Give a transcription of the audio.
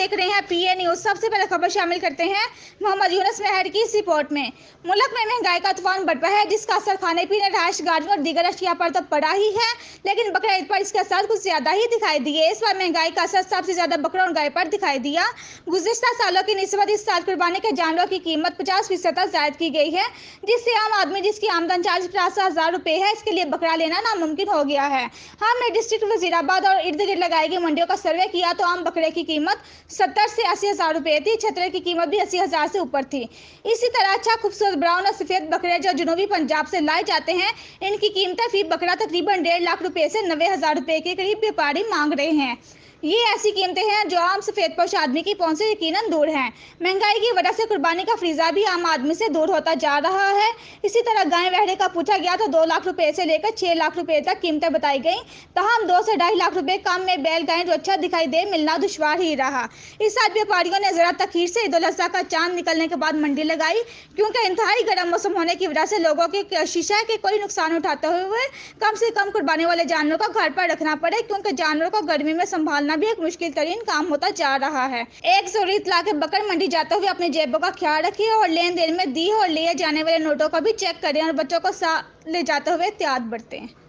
देख रहे हैं पीए न्यूज। सबसे पहले खबर शामिल करते हैं मोहम्मद यूनुस मेहर की इस रिपोर्ट में। मुल्क में महंगाई का तूफान बढ़ रहा है, जिसका असर खाने पीने, रहायश गाड़ियों और दीगर अशिया पर तो पड़ा ही है, लेकिन बकरा ईद पर इसके असर कुछ ज्यादा ही दिखाई दिए। इस बार महंगाई का असर सबसे ज्यादा बकरों और गाय पर दिखाई दिया। गुज़िश्ता सालों की निस्बत इस साल कुर्बानी के जानवरों की कीमत 50% तक जायद की गई है, जिससे आम आदमी जिसकी आमदन 40-50 हज़ार रुपए है, इसके लिए बकरा लेना नामुमकिन हो गया है। हमने डिस्ट्रिक्ट वजीराबाद और इर्द गिर्द लगाई गई मंडियों का सर्वे किया तो आम बकरे की कीमत 70 से 80 हज़ार रुपए थी। छतरे की कीमत भी 80 हज़ार से ऊपर थी। इसी तरह अच्छा खूबसूरत ब्राउन और सफेद बकरे जो जनूबी पंजाब से लाए जाते हैं, इनकी कीमतें फी बकरा तकरीबन 1.5 लाख रुपए से 90 हज़ार रुपए के करीब व्यापारी मांग रहे हैं। ये ऐसी कीमतें हैं जो आम सफेद पोश आदमी की पहुंच से यकीनन दूर हैं। महंगाई की वजह से कुर्बानी का फरीजा भी आम आदमी से दूर होता जा रहा है। इसी तरह गाय वहड़े का पूछा गया तो 2 लाख रुपए से लेकर 6 लाख रुपए तक कीमतें बताई गई। तमाम 2 से 2.5 लाख रुपए कम में बैल गाय जो अच्छा दिखाई दे मिलना दुश्वार ही रहा। इस साल व्यापारियों ने जरा तखीर से ईद उल अज़हा का चांद निकलने के बाद मंडी लगाई, क्योंकि इंतहाई गर्म मौसम होने की वजह से लोगों की कोशिश है कि कोई नुकसान उठाते हुए कम से कम कुर्बानी वाले जानवरों को घर पर रखना पड़े, क्योंकि जानवरों को गर्मी में संभालना भी एक मुश्किल तरीन काम होता जा रहा है। एक जरूरी इत्तला के बकर मंडी जाते हुए अपने जेबों का ख्याल रखिए और लेन देन में दी और लिए जाने वाले नोटों को भी चेक करें और बच्चों को साथ ले जाते हुए एहतियात बरतें।